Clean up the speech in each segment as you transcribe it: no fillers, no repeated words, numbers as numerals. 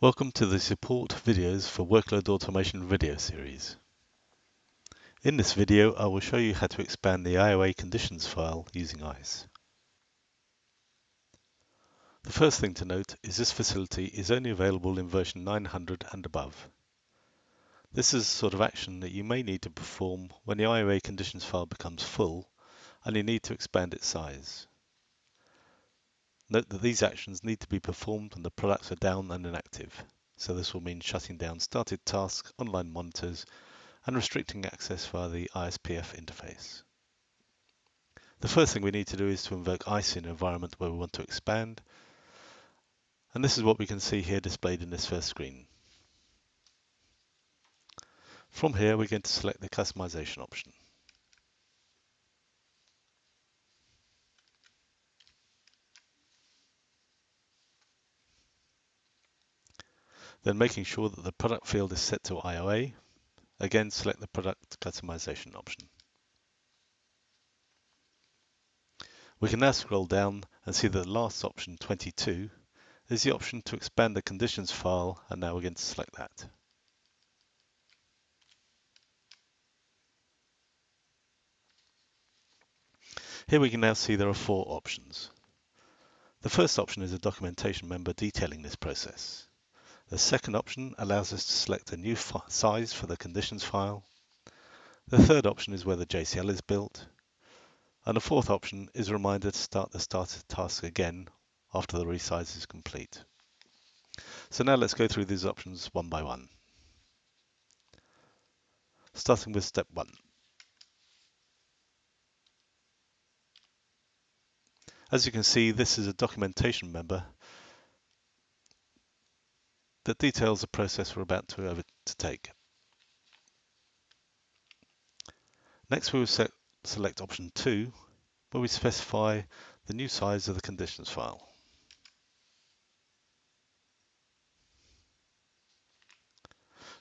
Welcome to the support videos for workload automation video series. In this video, I will show you how to expand the IOA conditions file using ICE. The first thing to note is this facility is only available in version 900 and above. This is the sort of action that you may need to perform when the IOA conditions file becomes full and you need to expand its size. Note that these actions need to be performed when the products are down and inactive. So this will mean shutting down started tasks, online monitors, and restricting access via the ISPF interface. The first thing we need to do is to invoke ICE in an environment where we want to expand, and this is what we can see here displayed in this first screen. From here, we're going to select the customization option. Then, making sure that the product field is set to IOA, again select the product customization option. We can now scroll down and see that the last option, 22, is the option to expand the conditions file, and now we're going to select that. Here we can now see there are 4 options. The first option is a documentation member detailing this process. The second option allows us to select a new size for the conditions file. The third option is where the JCL is built. And the fourth option is a reminder to start the started task again after the resize is complete. So now let's go through these options one by one. Starting with step 1. As you can see, this is a documentation member that details the process we're about to take. Next, we will select option 2, where we specify the new size of the conditions file.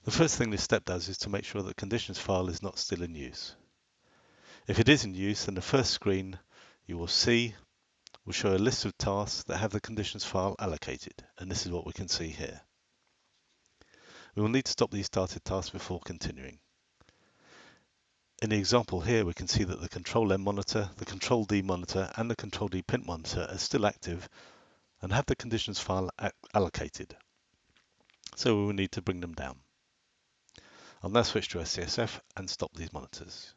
The first thing this step does is to make sure that the conditions file is not still in use. If it is in use, then the first screen you will see will show a list of tasks that have the conditions file allocated, and this is what we can see here. We will need to stop these started tasks before continuing. In the example here, we can see that the Control-M monitor, the Control-D monitor, and the Control-D pin monitor are still active and have the conditions file allocated. So we will need to bring them down. I'll now switch to SCSF and stop these monitors.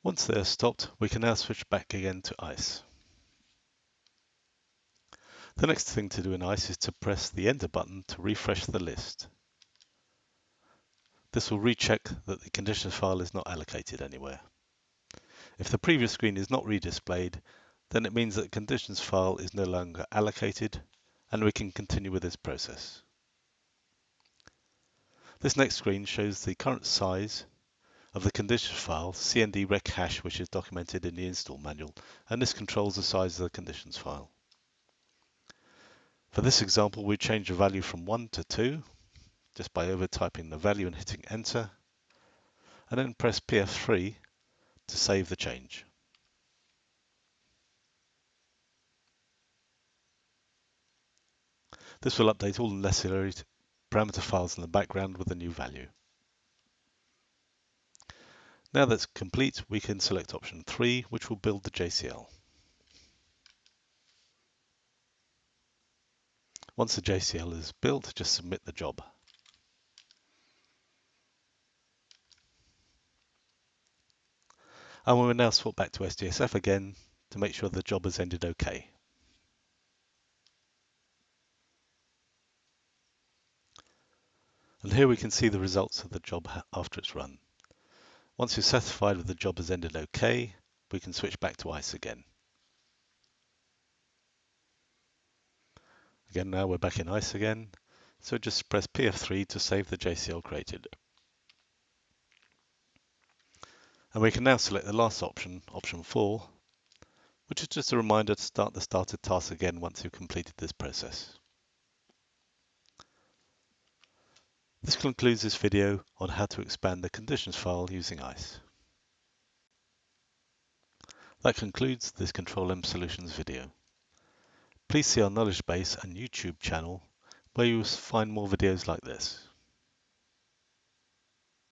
Once they are stopped, we can now switch back again to ICE. The next thing to do in ICE is to press the Enter button to refresh the list. This will recheck that the conditions file is not allocated anywhere. If the previous screen is not redisplayed, then it means that the conditions file is no longer allocated, and we can continue with this process. This next screen shows the current size of the conditions file, cnd-rec-hash, which is documented in the install manual, and this controls the size of the conditions file. For this example, we change the value from 1 to 2, just by over-typing the value and hitting enter, and then press PF3 to save the change. This will update all the necessary parameter files in the background with the new value. Now that's complete, we can select option 3, which will build the JCL. Once the JCL is built, just submit the job. And we will now swap back to SDSF again to make sure the job has ended okay. And here we can see the results of the job after it's run. Once you're satisfied with the job has ended okay, we can switch back to ICE again. Again, now we're back in ICE again, so just press PF3 to save the JCL created. And we can now select the last option, option 4, which is just a reminder to start the started task again once you've completed this process. This concludes this video on how to expand the conditions file using ICE. That concludes this Control M Solutions video. Please see our knowledge base and YouTube channel where you will find more videos like this.